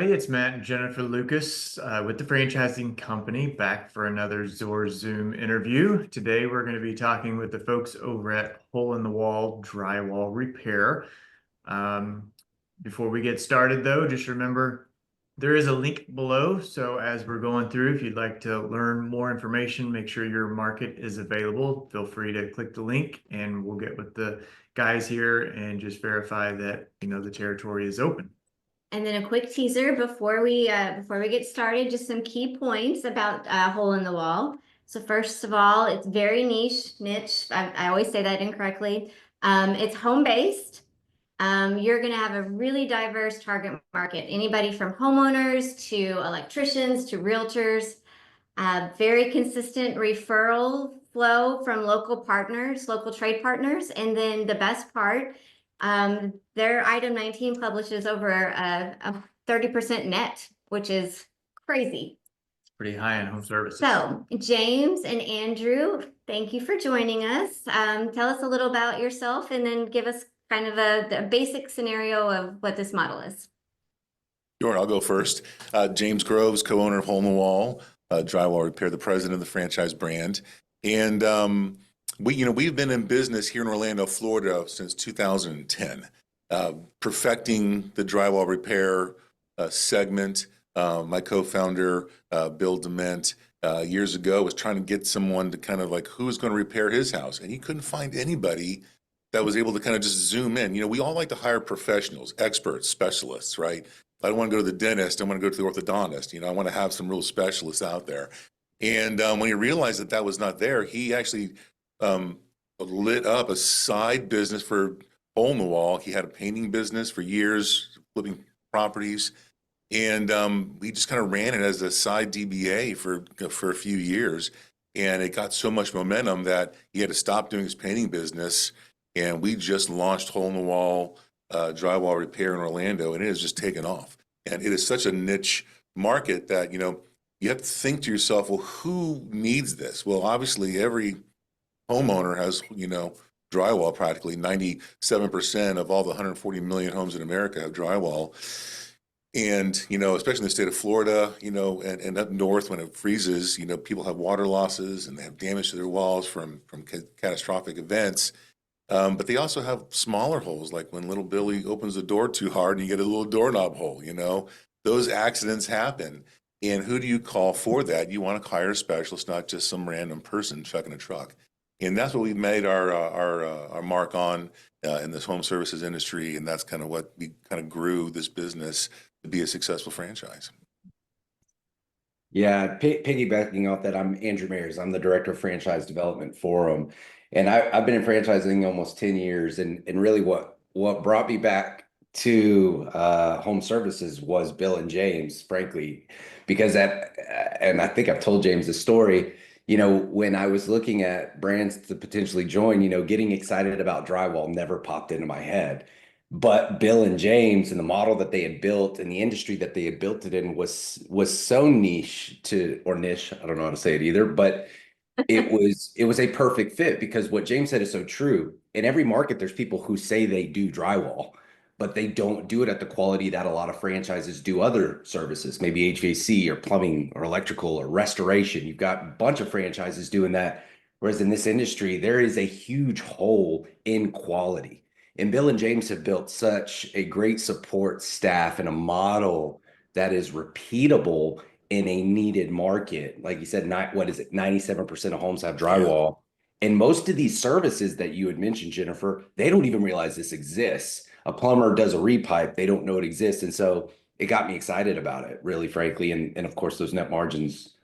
everybody. It's Matt and Jennifer Lucas with the franchising company back for another Zor Zoom interview. Today, we're going to be talking with the folks over at Hole in the Wall Drywall Repair. Um, Before we get started, though, just remember there is a link below. So as we're going through, if you'd like to learn more information, make sure your market is available. Feel free to click the link and we'll get with the guys here and just verify that, the territory is open. And then a quick teaser before we get started, just some key points about Hole in the Wall. So first of all, it's very niche. I always say that incorrectly. It's home-based. You're going to have a really diverse target market. Anybody from homeowners to electricians to realtors. Very consistent referral flow from local partners, local trade partners. And then the best part, their item 19 publishes over a 30% net, which is crazy. Pretty high in home services. So, James and Andrew, thank you for joining us. Tell us a little about yourself and then give us kind of a basic scenario of what this model is. Sure, I'll go first. James Groves, co-owner of Hole in the Wall Drywall Repair, the president of the franchise brand. And we've been in business here in Orlando, Florida since 2010, perfecting the drywall repair segment. My co-founder, Bill Dement, years ago was trying to get someone to kind of like, who was going to repair his house? And he couldn't find anybody that was able to kind of just zoom in. We all like to hire professionals, experts, specialists, right? I don't want to go to the dentist. I want to go to the orthodontist. I want to have some real specialists out there. And when he realized that that was not there, he actually lit up a side business for Hole in the Wall. He had a painting business for years, flipping properties. And we just kind of ran it as a side DBA for a few years. And it got so much momentum that he had to stop doing his painting business. And we just launched Hole in the Wall Drywall Repair in Orlando, and it has just taken off. And it is such a niche market that, you have to think to yourself, well, who needs this? Well, obviously every homeowner has, drywall. Practically 97% of all the 140 million homes in America have drywall. And, especially in the state of Florida, and up north when it freezes, people have water losses and they have damage to their walls from catastrophic events. But they also have smaller holes, like when little Billy opens the door too hard and you get a little doorknob hole, those accidents happen. And who do you call for that? You want to hire a specialist, not just some random person chucking a truck. And that's what we've made our mark on in this home services industry. And that's kind of what we kind of grew this business to be a successful franchise. Yeah, piggybacking off that, I'm Andrew Mayers. I'm the director of franchise development for them. And I've been in franchising almost 10 years. And really what brought me back to home services was Bill and James, frankly, because and I think I've told James this story, when I was looking at brands to potentially join, getting excited about drywall never popped into my head. But Bill and James and the model that they had built and the industry that they had built it in was so niche or niche. I don't know how to say it either, but it was a perfect fit because what James said is so true. In every market, there's people who say they do drywall, but they don't do it at the quality that a lot of franchises do other services, maybe HVAC or plumbing or electrical or restoration. You've got a bunch of franchises doing that. Whereas in this industry, there is a huge hole in quality. And Bill and James have built such a great support staff and a model that is repeatable in a needed market. Like you said, 97% of homes have drywall. And most of these services that you had mentioned, Jennifer, they don't even realize this exists. A plumber does a repipe, they don't know it exists. And so it got me excited about it, really, frankly. And of course, those net margins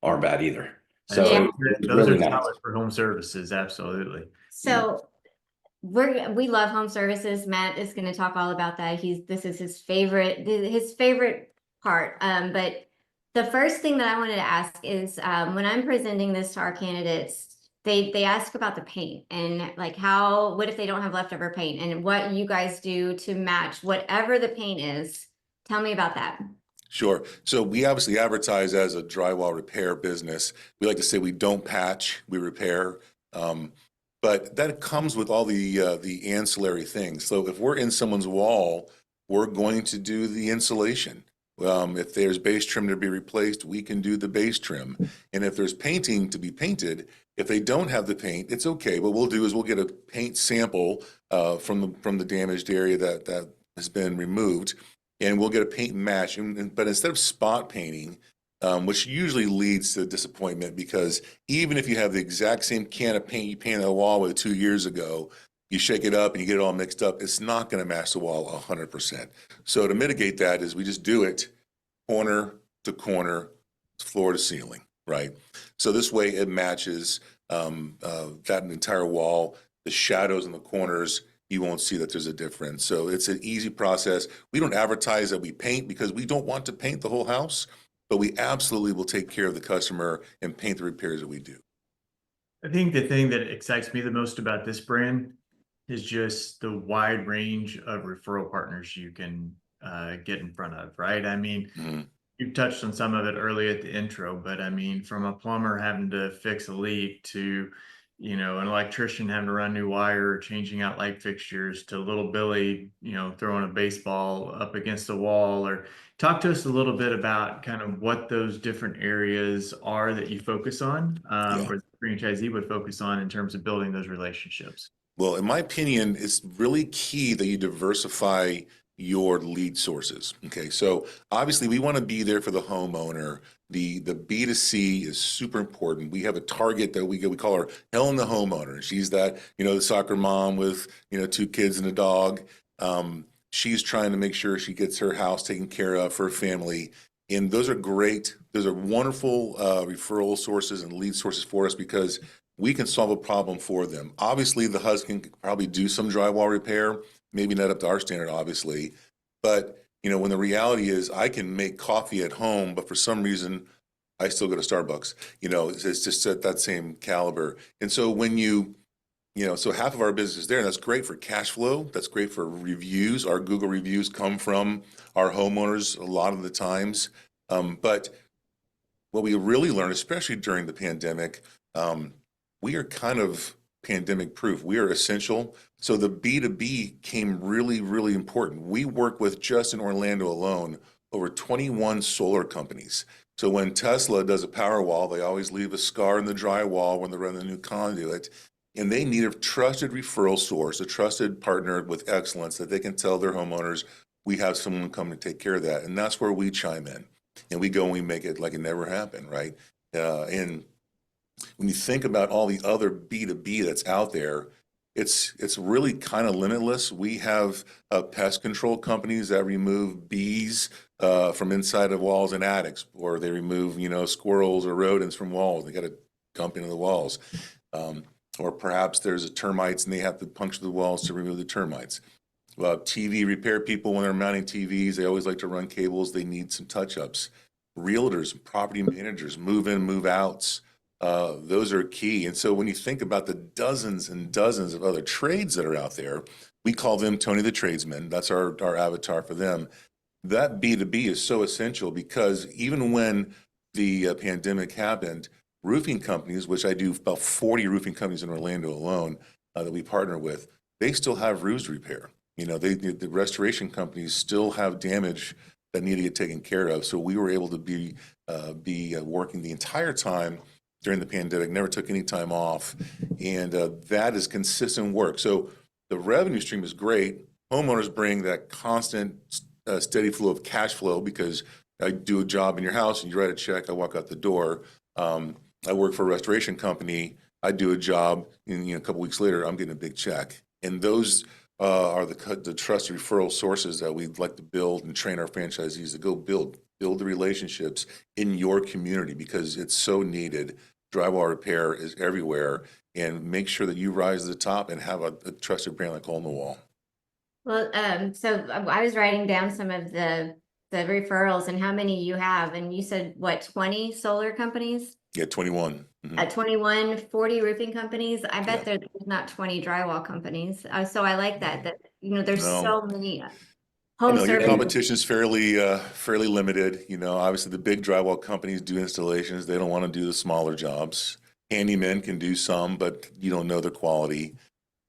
aren't bad either. So those really are nice. solid for home services, absolutely. So we love home services. Matt is going to talk all about that. This is his favorite part. But the first thing that I wanted to ask is when I'm presenting this to our candidates, they ask about the paint and like what if they don't have leftover paint and what you guys do to match whatever the paint is. Tell me about that. Sure. So we obviously advertise as a drywall repair business. We like to say we don't patch, we repair. But that comes with all the ancillary things. So if we're in someone's wall, we're going to do the insulation. If there's base trim to be replaced, we can do the base trim. And if there's painting to be painted, if they don't have the paint, it's okay. What we'll do is we'll get a paint sample from the damaged area that has been removed, and we'll get a paint and match. But instead of spot painting, which usually leads to disappointment, because even if you have the exact same can of paint you painted the wall with 2 years ago, you shake it up and you get it all mixed up, it's not going to match the wall 100%. So to mitigate that is we just do it corner to corner, floor to ceiling, right? So this way it matches that entire wall. The shadows in the corners, you won't see that there's a difference. So it's an easy process. We don't advertise that we paint because we don't want to paint the whole house, but we absolutely will take care of the customer and paint the repairs that we do. I think the thing that excites me the most about this brand is just the wide range of referral partners you can get in front of, right? I mean, you touched on some of it early at the intro, but I mean, from a plumber having to fix a leak to, you know, an electrician having to run new wire, changing out light fixtures, to little Billy, you know, throwing a baseball up against the wall. Or talk to us a little bit about kind of what those different areas are that you focus on, or the franchisee would focus on in terms of building those relationships. Well, in my opinion, it's really key that you diversify your lead sources. Okay, so obviously we want to be there for the homeowner. The B2C is super important. We have a target that we call her Helen the homeowner. She's that, you know, the soccer mom with, you know, 2 kids and a dog. She's trying to make sure she gets her house taken care of for her family. And those are great. Those are wonderful referral sources and lead sources for us, because we can solve a problem for them. Obviously, the husband can probably do some drywall repair, maybe not up to our standard, obviously. But, you know, when the reality is I can make coffee at home, but for some reason, I still go to Starbucks. You know, it's just at that same caliber. And so when you know, so half of our business is there, and that's great for cash flow. That's great for reviews. Our Google reviews come from our homeowners a lot of the times. But what we really learned, especially during the pandemic, we are kind of pandemic proof. We are essential. So the B2B came really, really important. We work with, just in Orlando alone, over 21 solar companies. So when Tesla does a power wall, they always leave a scar in the drywall when they run the new conduit. And they need a trusted referral source, a trusted partner with excellence that they can tell their homeowners, we have someone come to take care of that. And that's where we chime in. And we go and we make it like it never happened, right? And when you think about all the other B2B that's out there, it's really kind of limitless. We have pest control companies that remove bees from inside of walls and attics, or they remove, you know, squirrels or rodents from walls. They got to dump into the walls. Or perhaps there's termites and they have to puncture the walls to remove the termites. TV repair people, when they're mounting TVs, they always like to run cables. They need some touch-ups. Realtors, property managers, move-in, move-outs. Those are key. And so when you think about the dozens and dozens of other trades that are out there, we call them Tony the Tradesman. That's our avatar for them. That B2B is so essential, because even when the pandemic happened, roofing companies, which I do about 40 roofing companies in Orlando alone that we partner with, they still have roofs to repair. You know, the restoration companies still have damage that need to get taken care of. So we were able to be working the entire time during the pandemic, never took any time off. And that is consistent work. So the revenue stream is great. Homeowners bring that constant, steady flow of cash flow, because I do a job in your house and you write a check, I walk out the door. I work for a restoration company. I do a job, and a couple weeks later, I'm getting a big check. And those are the trusted referral sources that we'd like to build and train our franchisees to go build the relationships in your community, because it's so needed. Drywall repair is everywhere, and make sure that you rise to the top and have a trusted brand like Hole in the Wall. Well, so I was writing down some of the referrals and how many you have, and you said what, 20 solar companies? Yeah, 21. At 21, 40 roofing companies. I bet there's not 20 drywall companies. So I like that there's so many home Your service. competition is fairly limited. Obviously the big drywall companies do installations. They don't want to do the smaller jobs. Handymen can do some, but you don't know the quality.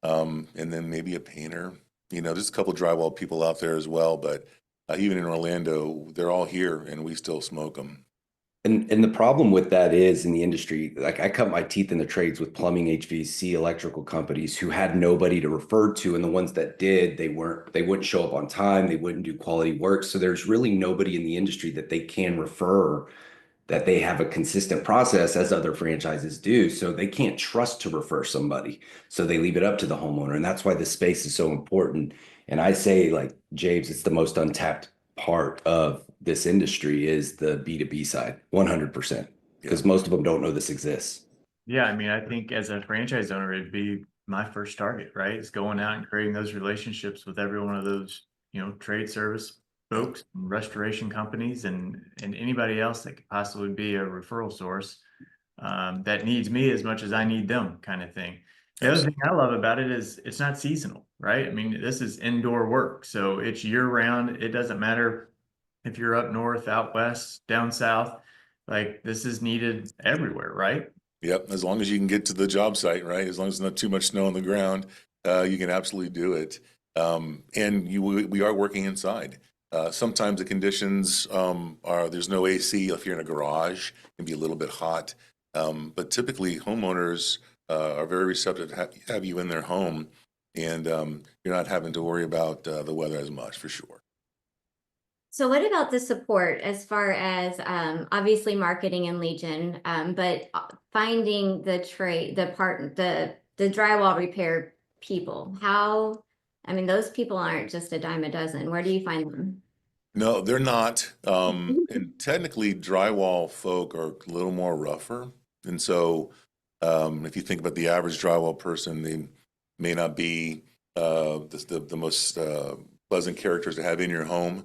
And then maybe a painter. There's a couple drywall people out there as well, but even in Orlando, they're all here and we still smoke them. And the problem with that is in the industry, like I cut my teeth in the trades with plumbing, HVAC, electrical companies who had nobody to refer to, and the ones that did, they wouldn't show up on time, they wouldn't do quality work. So there's really nobody in the industry that they can refer, that they have a consistent process as other franchises do. So they can't trust to refer somebody. So they leave it up to the homeowner. And that's why this space is so important. And I say, like, James, it's the most untapped part of this industry is the B2B side, 100%, because most of them don't know this exists. Yeah, I mean, I think as a franchise owner, it'd be my first target, right? Is going out and creating those relationships with every one of those, trade service folks, restoration companies, and anybody else that could possibly be a referral source that needs me as much as I need them, kind of thing. The other thing I love about it is it's not seasonal, right? I mean, this is indoor work, so it's year round. It doesn't matter if you're up north, out west, down south. Like, this is needed everywhere, right? Yep, as long as you can get to the job site, right? As long as there's not too much snow on the ground, you can absolutely do it. We are working inside. Sometimes the conditions there's no AC. If you're in a garage, it can be a little bit hot. But typically, homeowners are very receptive to have you in their home, and you're not having to worry about the weather as much, for sure. So what about the support as far as obviously marketing and legion, but finding the drywall repair people? I mean, those people aren't just a dime a dozen. Where do you find them? No, they're not. And technically, drywall folk are a little more rougher. And so, if you think about the average drywall person, they may not be the most pleasant characters to have in your home.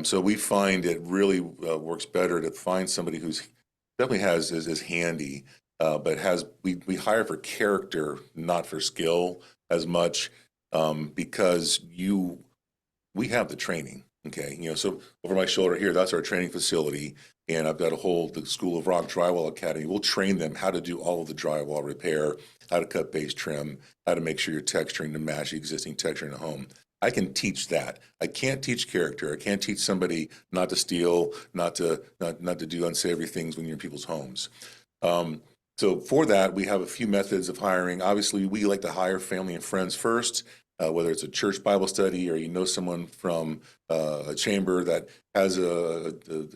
So we find it really works better to find somebody who's definitely is handy, but we hire for character, not for skill as much, because we have the training. Okay, so over my shoulder here, that's our training facility, and I've got the School of Rock Drywall Academy. We'll train them how to do all of the drywall repair, how to cut base trim, how to make sure you're texturing to match the existing texture in the home. I can teach that. I can't teach character. I can't teach somebody not to steal, not to do unsavory things when you're in people's homes. So for that, we have a few methods of hiring. Obviously, we like to hire family and friends first. Whether it's a church Bible study or someone from a chamber that has a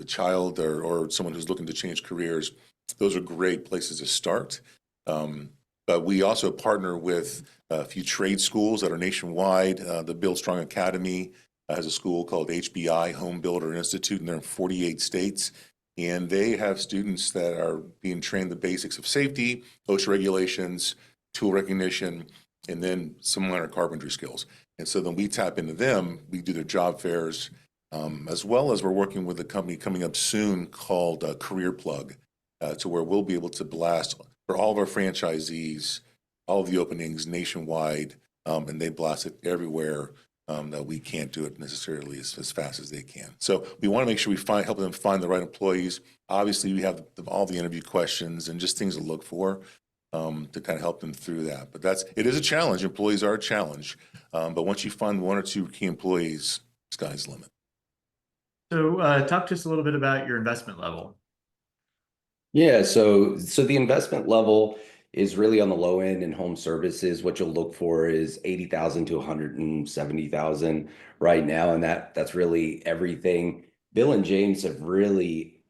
child or someone who's looking to change careers, those are great places to start. But we also partner with a few trade schools that are nationwide. The Build Strong Academy has a school called HBI, Home Builder Institute, and they're in 48 states. And they have students that are being trained the basics of safety, OSHA regulations, tool recognition, and then some minor carpentry skills. And so then we tap into them, we do their job fairs, as well as we're working with a company coming up soon called Career Plug, to where we'll be able to blast for all of our franchisees, all of the openings nationwide, and they blast it everywhere that we can't do it necessarily as fast as they can. So we want to make sure we help them find the right employees. Obviously, we have all the interview questions and just things to look for. To kind of help them through that. But it is a challenge. Employees are a challenge. But once you find one or two key employees, sky's the limit. So talk to us a little bit about your investment level. Yeah, so the investment level is really on the low end in home services. What you'll look for is 80,000 to 170,000 right now, and that's really everything. Bill and James have really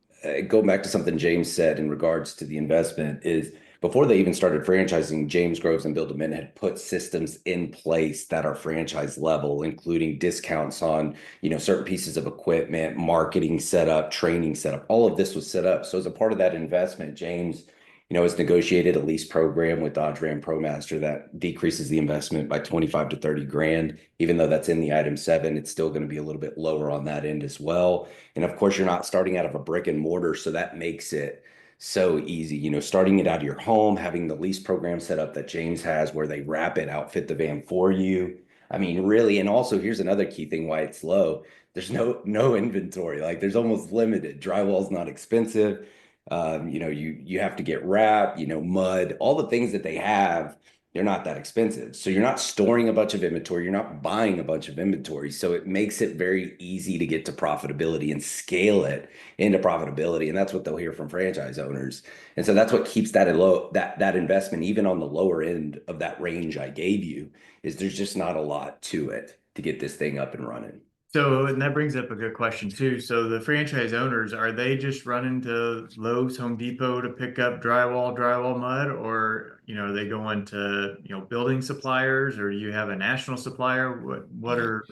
going back to something James said in regards to the investment is before they even started franchising, James Groves and Bill DeMint had put systems in place that are franchise level, including discounts on, certain pieces of equipment, marketing setup, training setup. All of this was set up. So as a part of that investment, James, has negotiated a lease program with Dodge Ram ProMaster that decreases the investment by 25 to 30 grand. Even though that's in the item 7, it's still going to be a little bit lower on that end as well. And of course, you're not starting out of a brick and mortar, so that makes it so easy, starting it out of your home, having the lease program set up that James has where they wrap it, outfit the van for you. I mean, really, and also here's another key thing why it's low. There's no inventory. Like there's almost limited. Drywall's not expensive. You have to get wrap, mud, all the things that they have they're not that expensive. So you're not storing a bunch of inventory. You're not buying a bunch of inventory. So it makes it very easy to get to profitability and scale it into profitability. And that's what they'll hear from franchise owners. And so that's what keeps that low, that investment, even on the lower end of that range I gave you, is there's just not a lot to it to get this thing up and running. So, and that brings up a good question too. So the franchise owners, are they just running to Lowe's, Home Depot to pick up drywall mud, or, are they going to, building suppliers, or you have a national supplier? What are,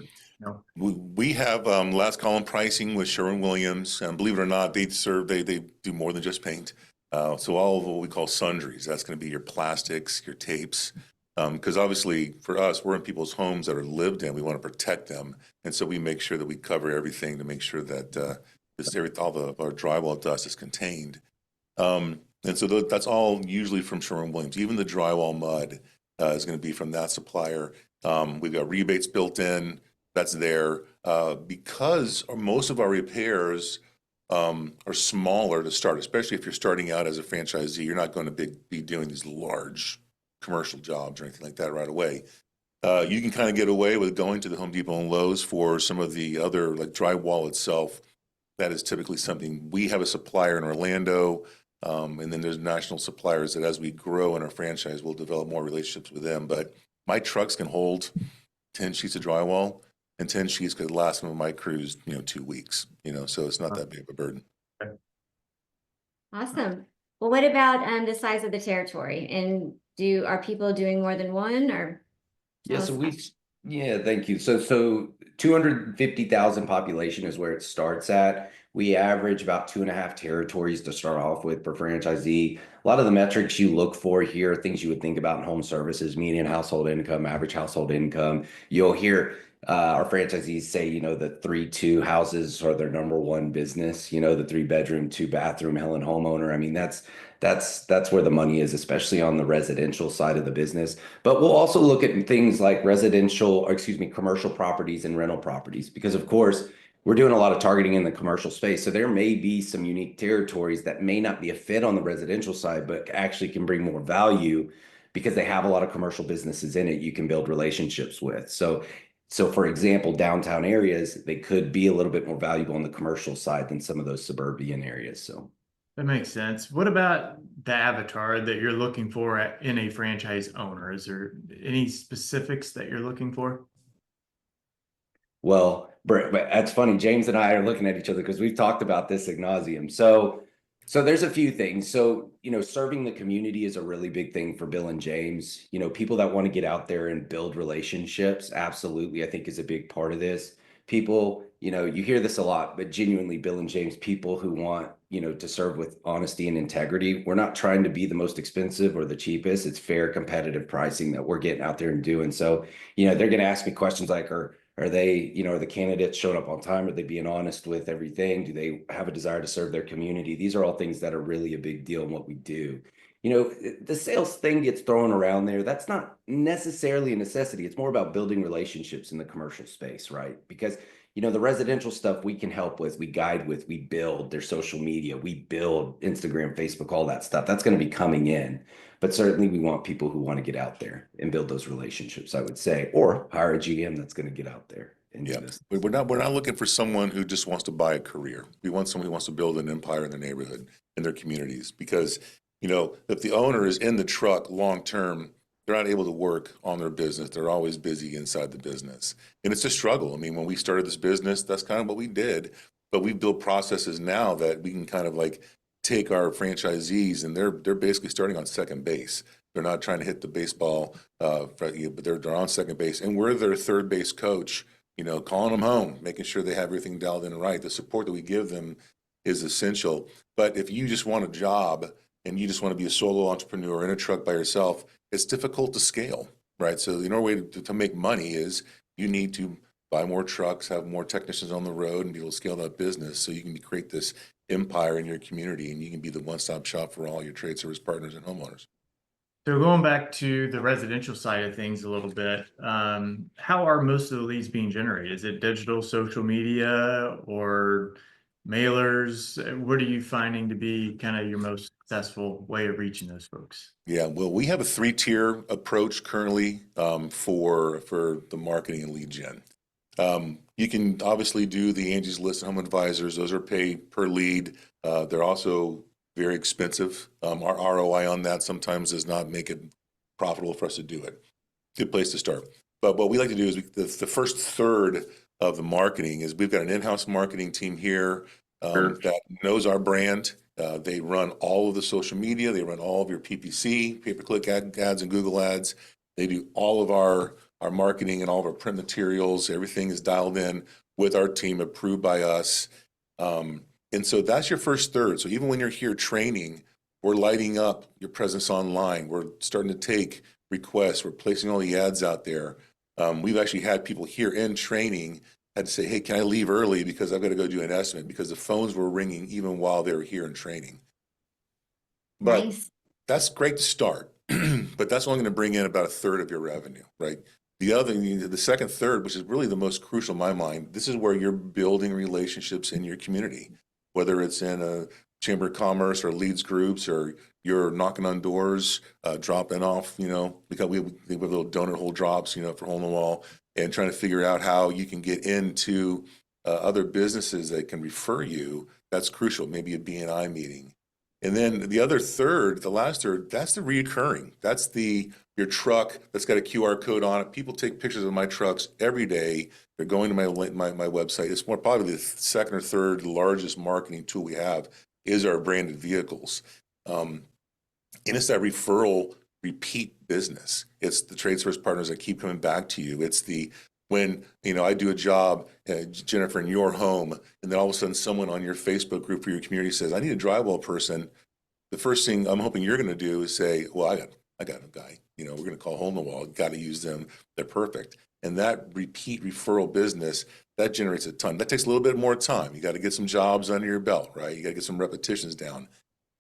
We have last column pricing with Sherwin-Williams, and believe it or not, they do more than just paint. So all of what we call sundries, that's going to be your plastics, your tapes, because obviously for us, we're in people's homes that are lived in. We want to protect them, and so we make sure that we cover everything to make sure that all our drywall dust is contained. And so that's all usually from Sherwin-Williams. Even the drywall mud is going to be from that supplier. We've got rebates built in. That's there because most of our repairs are smaller to start, especially if you're starting out as a franchisee. You're not going to be doing these large commercial jobs or anything like that right away. You can kind of get away with going to the Home Depot and Lowe's for some of the other, like drywall itself. That is typically something we have a supplier in Orlando, and then there's national suppliers that as we grow in our franchise, we'll develop more relationships with them. But my trucks can hold 10 sheets of drywall, and 10 sheets could last some of my crews, 2 weeks, so it's not that big of a burden. Awesome. Well, what about the size of the territory? And are people doing more than one, or? Yeah, thank you. So 250,000 population is where it starts at. We average about 2.5 territories to start off with per franchisee. A lot of the metrics you look for here are things you would think about in home services: median household income, average household income. You'll hear our franchisees say, the 3-2 houses are their number one business, the 3-bedroom, 2-bathroom Helen homeowner. I mean, that's where the money is, especially on the residential side of the business. But we'll also look at things like commercial properties and rental properties, because of course we're doing a lot of targeting in the commercial space. So there may be some unique territories that may not be a fit on the residential side, but actually can bring more value because they have a lot of commercial businesses in it you can build relationships with. So for example, downtown areas, they could be a little bit more valuable on the commercial side than some of those suburban areas. So that makes sense. What about the avatar that you're looking for in a franchise owner? Is there any specifics that you're looking for? Well, but that's funny. James and I are looking at each other because we've talked about this ad nauseum. So there's a few things. So, serving the community is a really big thing for Bill and James. People that want to get out there and build relationships, absolutely, I think is a big part of this. People, you hear this a lot, but genuinely, Bill and James, people who want, to serve with honesty and integrity. We're not trying to be the most expensive or the cheapest. It's fair, competitive pricing that we're getting out there and doing. So, they're going to ask me questions like, are they, are the candidates showing up on time? Are they being honest with everything? Do they have a desire to serve their community? These are all things that are really a big deal in what we do. The sales thing gets thrown around there. That's not necessarily a necessity. It's more about building relationships in the commercial space, right? Because, the residential stuff we can help with, we guide with, we build their social media, we build Instagram, Facebook, all that stuff. That's going to be coming in. But certainly we want people who want to get out there and build those relationships, I would say, or hire a GM that's going to get out there and do this. We're not looking for someone who just wants to buy a career. We want someone who wants to build an empire in their neighborhood, in their communities, because, if the owner is in the truck long term, they're not able to work on their business. They're always busy inside the business. And it's a struggle. I mean, when we started this business, that's kind of what we did. But we've built processes now that we can kind of like take our franchisees, and they're basically starting on second base. They're not trying to hit the baseball, but they're on second base. And we're their third base coach, calling them home, making sure they have everything dialed in right. The support that we give them is essential. But if you just want a job and you just want to be a solo entrepreneur in a truck by yourself, it's difficult to scale, right? So the only way to make money is you need to buy more trucks, have more technicians on the road, and be able to scale that business so you can create this empire in your community, and you can be the one-stop shop for all your trade service partners and homeowners. So going back to the residential side of things a little bit, how are most of the leads being generated? Is it digital, social media, or mailers? What are you finding to be kind of your most successful way of reaching those folks? Yeah, well, we have a three-tier approach currently for the marketing and lead gen. You can obviously do the Angie's List and Home Advisors. Those are paid per lead. They're also very expensive. Our ROI on that sometimes does not make it profitable for us to do it. Good place to start. But what we like to do is the first third of the marketing is we've got an in-house marketing team here that knows our brand. They run all of the social media. They run all of your PPC, pay-per-click ads and Google ads. They do all of our marketing and all of our print materials. Everything is dialed in with our team, approved by us. And so that's your first third. So even when you're here training, we're lighting up your presence online. We're starting to take requests. We're placing all the ads out there. We've actually had people here in training had to say, hey, can I leave early because I've got to go do an estimate, because the phones were ringing even while they were here in training. But Nice. that's great to start, but that's only going to bring in about a third of your revenue, right? The second third, which is really the most crucial in my mind, this is where you're building relationships in your community, whether it's in a chamber of commerce or leads groups, or you're knocking on doors, dropping off, because we have little donut hole drops, for hole in the wall, and trying to figure out how you can get into other businesses that can refer you. That's crucial. Maybe a B&I meeting. And then the other third, the last third, that's the reoccurring. That's your truck that's got a QR code on it. People take pictures of my trucks every day. They're going to my website. It's probably the second or third largest marketing tool we have is our branded vehicles. And it's that referral repeat business. It's the trade service partners that keep coming back to you. It's when I do a job, Jennifer, in your home, and then all of a sudden someone on your Facebook group for your community says, I need a drywall person. The first thing I'm hoping you're going to do is say, well, I got a guy, we're going to call Hole in the Wall. Got to use them. They're perfect. And that repeat referral business, that generates a ton. That takes a little bit more time. You got to get some jobs under your belt, right? You got to get some repetitions down.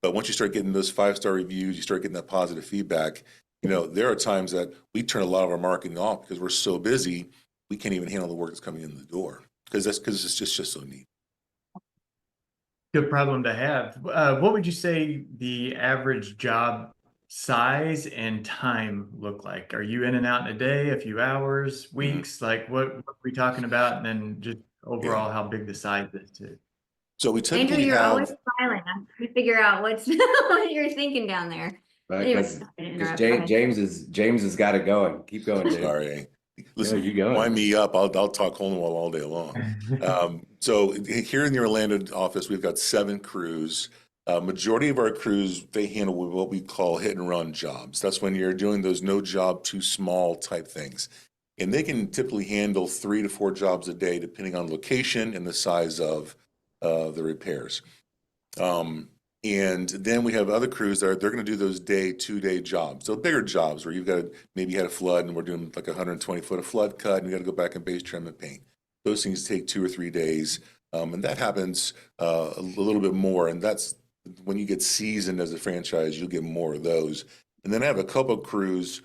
But once you start getting those 5-star reviews, you start getting that positive feedback, there are times that we turn a lot of our marketing off because we're so busy, we can't even handle the work that's coming in the door because it's just so neat. Good problem to have. What would you say the average job size and time look like? Are you in and out in a day, a few hours, weeks? Like what are we talking about? And then just overall, how big the size is too. So we Andrew, typically you're always have, smiling. I'm trying to figure out what you're thinking down there. Anyways, I didn't Because interrupt. Go ahead. James has got it going. Keep going, James. sorry, listen, you going. wind me up. I'll talk hole in the wall all day long. So here in the Orlando office, we've got 7 crews. Majority of our crews, they handle what we call hit and run jobs. That's when you're doing those no job too small type things. And they can typically handle 3 to 4 jobs a day, depending on location and the size of the repairs. And then we have other crews that they're going to do those 2-day jobs. So bigger jobs where maybe you had a flood and we're doing like 120 foot of flood cut and you got to go back and base trim and paint. Those things take 2 or 3 days. And that happens a little bit more. And that's when you get seasoned as a franchise, you'll get more of those. And then I have a couple of crews.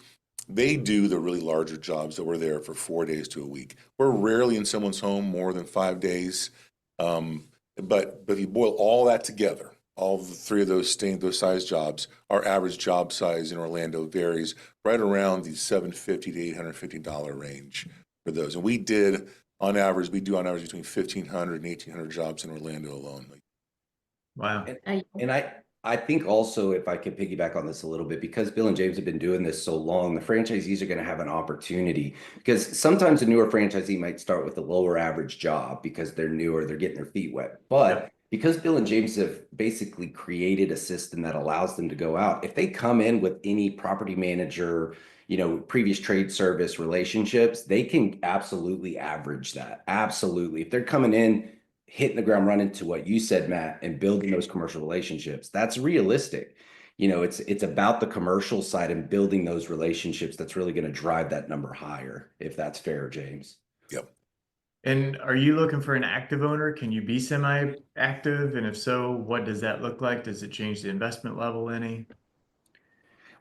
They do the really larger jobs that we're there for 4 days to a week. We're rarely in someone's home more than 5 days. But if you boil all that together, all the 3 of those size jobs, our average job size in Orlando varies right around the $750 to $850 range for those. And we do on average between 1,500 and 1,800 jobs in Orlando alone. Wow. And I think also, if I could piggyback on this a little bit, because Bill and James have been doing this so long, the franchisees are going to have an opportunity, because sometimes a newer franchisee might start with a lower average job because they're newer, they're getting their feet wet. But because Bill and James have basically created a system that allows them to go out, if they come in with any property manager, previous trade service relationships, they can absolutely average that. Absolutely. If they're coming in, hitting the ground running to what you said, Matt, and building those commercial relationships, that's realistic. It's about the commercial side and building those relationships that's really going to drive that number higher, if that's fair, James. Yep. And are you looking for an active owner? Can you be semi-active? And if so, what does that look like? Does it change the investment level any?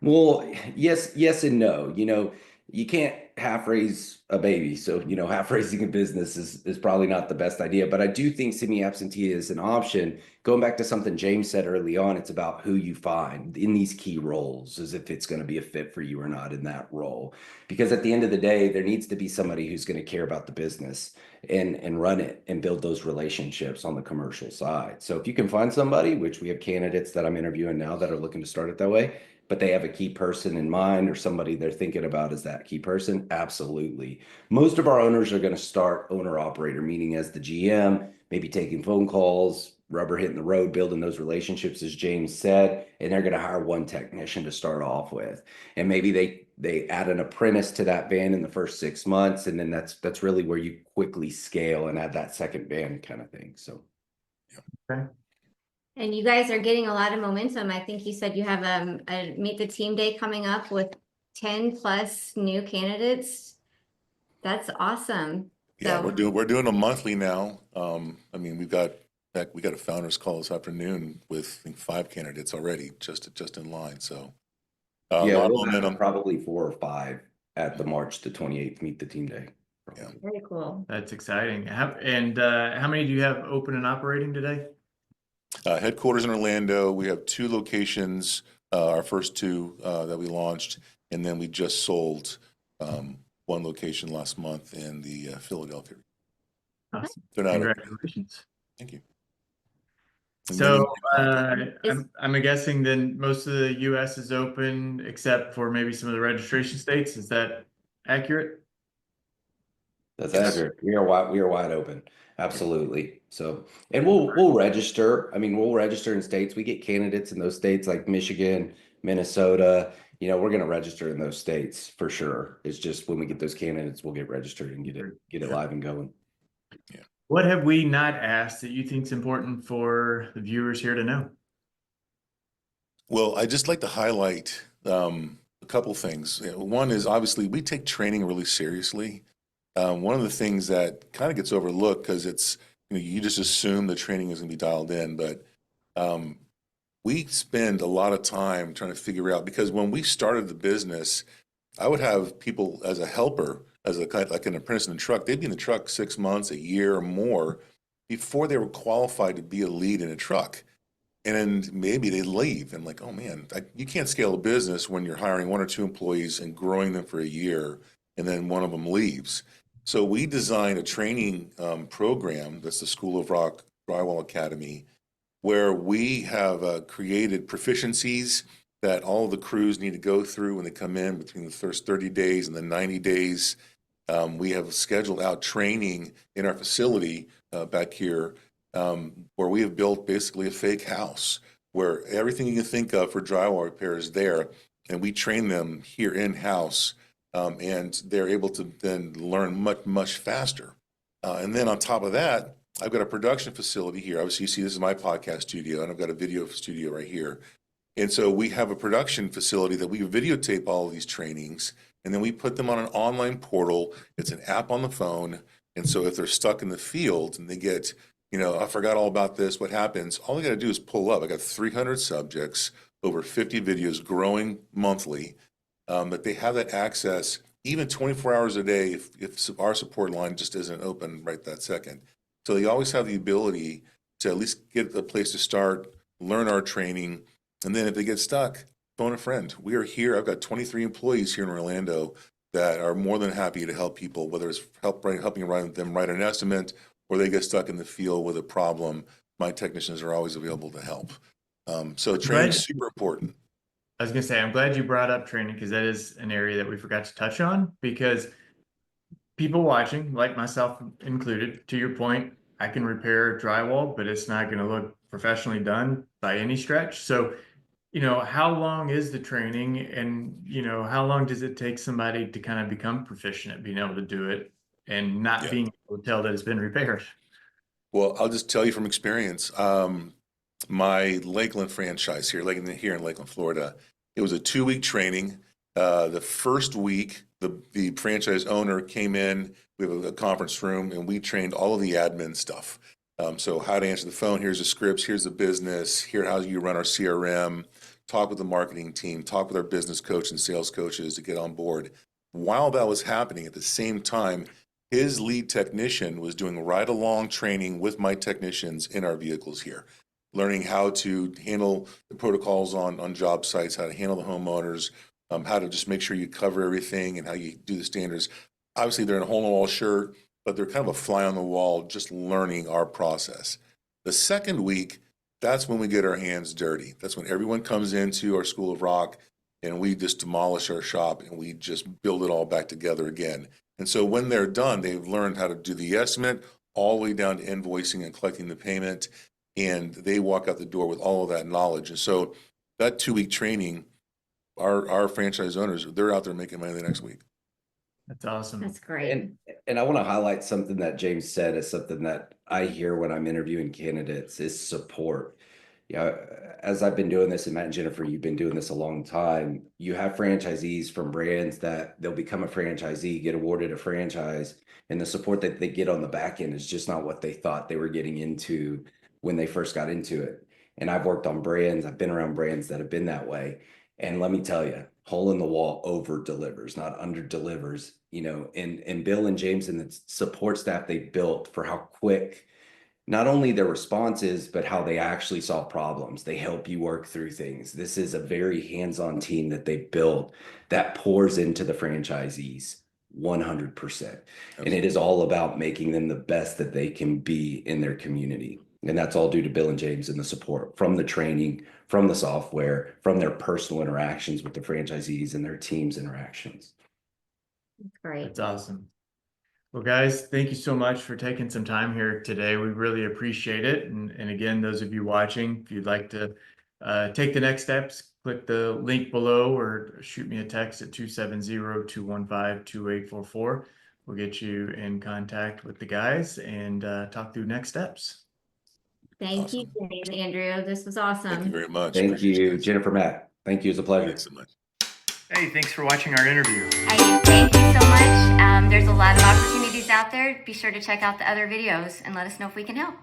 Well, yes and no. you can't half raise a baby. So, half raising a business is probably not the best idea. But I do think semi-absentee is an option. Going back to something James said early on, it's about who you find in these key roles, as if it's going to be a fit for you or not in that role. Because at the end of the day, there needs to be somebody who's going to care about the business and run it and build those relationships on the commercial side. So if you can find somebody, which we have candidates that I'm interviewing now that are looking to start it that way, but they have a key person in mind or somebody they're thinking about as that key person, absolutely. Most of our owners are going to start owner operator, meaning as the GM, maybe taking phone calls, rubber hitting the road, building those relationships, as James said, and they're going to hire one technician to start off with. And maybe they add an apprentice to that van in the first 6 months, and then that's really where you quickly scale and add that second van kind of thing. So Okay. And you guys are getting a lot of momentum. I think you said you have a meet the team day coming up with 10 plus new candidates. That's awesome. Yeah, So we're doing a monthly now. I mean, we got a founders call this afternoon with, I think, 5 candidates already just in line. So a yeah, lot of we'll have momentum. probably 4 or 5 at the March the 28th meet the team day. Yeah. very cool. That's exciting. How many do you have open and operating today? Headquarters in Orlando. We have 2 locations, our first 2 that we launched, and then we just sold 1 location last month in the Philadelphia. Awesome. They're not open. Congratulations. Thank you. And So Is- I'm guessing then most of the US is open except for maybe some of the registration states. Is that accurate? That's Yes. accurate. We are wide open. Absolutely. So, and we'll register. I mean, we'll register in states. We get candidates in those states like Michigan, Minnesota. We're going to register in those states for sure. It's just when we get those candidates, we'll get registered and get it live and going. What have we not asked that you think is important for the viewers here to know? Well, I just like to highlight a couple things. One is obviously we take training really seriously. One of the things that kind of gets overlooked because it's, you just assume the training is going to be dialed in, but we spend a lot of time trying to figure out, because when we started the business, I would have people as a helper, like an apprentice in the truck. They'd be in the truck 6 months, a year or more before they were qualified to be a lead in a truck. And then maybe they leave and like, oh man, you can't scale a business when you're hiring 1 or 2 employees and growing them for a year and then one of them leaves. So we designed a training program that's the School of Rock Drywall Academy, where we have created proficiencies that all the crews need to go through when they come in between the first 30 days and the 90 days. We have scheduled out training in our facility back here, where we have built basically a fake house where everything you can think of for drywall repair is there, and we train them here in-house, and they're able to then learn much faster. And then on top of that, I've got a production facility here. Obviously, you see this is my podcast studio, and I've got a video studio right here. And so we have a production facility that we videotape all of these trainings, and then we put them on an online portal. It's an app on the phone. And so if they're stuck in the field and they get, I forgot all about this, what happens? All they got to do is pull up. I got 300 subjects, over 50 videos growing monthly, but they have that access even 24 hours a day if our support line just isn't open right that second. So they always have the ability to at least get a place to start, learn our training, and then if they get stuck, phone a friend. We are here. I've got 23 employees here in Orlando that are more than happy to help people, whether it's helping them write an estimate or they get stuck in the field with a problem. My technicians are always available to help. So training is super important. I was going to say, I'm glad you brought up training because that is an area that we forgot to touch on, because people watching, like myself included, to your point, I can repair drywall, but it's not going to look professionally done by any stretch. So, how long is the training, and, how long does it take somebody to kind of become proficient at being able to do it and not being able to tell that it's been repaired? Well, I'll just tell you from experience. My Lakeland franchise here in Lakeland, Florida, it was a 2-week training. The first week, the franchise owner came in. We have a conference room, and we trained all of the admin stuff. So how to answer the phone, here's the scripts, here's the business, how you run our CRM, talk with the marketing team, talk with our business coach and sales coaches to get on board. While that was happening, at the same time, his lead technician was doing ride-along training with my technicians in our vehicles here, learning how to handle the protocols on job sites, how to handle the homeowners, how to just make sure you cover everything and how you do the standards. Obviously, they're in a hole-in-the-wall shirt, but they're kind of a fly on the wall, just learning our process. The second week, that's when we get our hands dirty. That's when everyone comes into our School of Rock and we just demolish our shop and we just build it all back together again. And so when they're done, they've learned how to do the estimate all the way down to invoicing and collecting the payment. And they walk out the door with all of that knowledge. And so that 2-week training, our franchise owners, they're out there making money the next week. That's awesome. That's great. And I want to highlight something that James said is something that I hear when I'm interviewing candidates is support. As I've been doing this, and Matt and Jennifer, you've been doing this a long time. You have franchisees from brands that they'll become a franchisee, get awarded a franchise, and the support that they get on the back end is just not what they thought they were getting into when they first got into it. And I've worked on brands, I've been around brands that have been that way. And let me tell you, hole in the wall over delivers, not under delivers, and Bill and James and the support staff they built for how quick not only their response is, but how they actually solve problems. They help you work through things. This is a very hands-on team that they built that pours into the franchisees 100%. And it is all about making them the best that they can be in their community. And that's all due to Bill and James and the support from the training, from the software, from their personal interactions with the franchisees and their team's interactions. That's great. That's awesome. Well, guys, thank you so much for taking some time here today. We really appreciate it. And again, those of you watching, if you'd like to take the next steps, click the link below or shoot me a text at 270-215-2844. We'll get you in contact with the guys and talk through next steps. Thank you, James, Andrew. This was awesome. Thank you very much. Thank Appreciate you, guys. Jennifer, Matt. Thank you. It's a pleasure. Thanks so much. Hey, thanks for watching our interview. Hey, thank you so much. There's a lot of opportunities out there. Be sure to check out the other videos and let us know if we can help.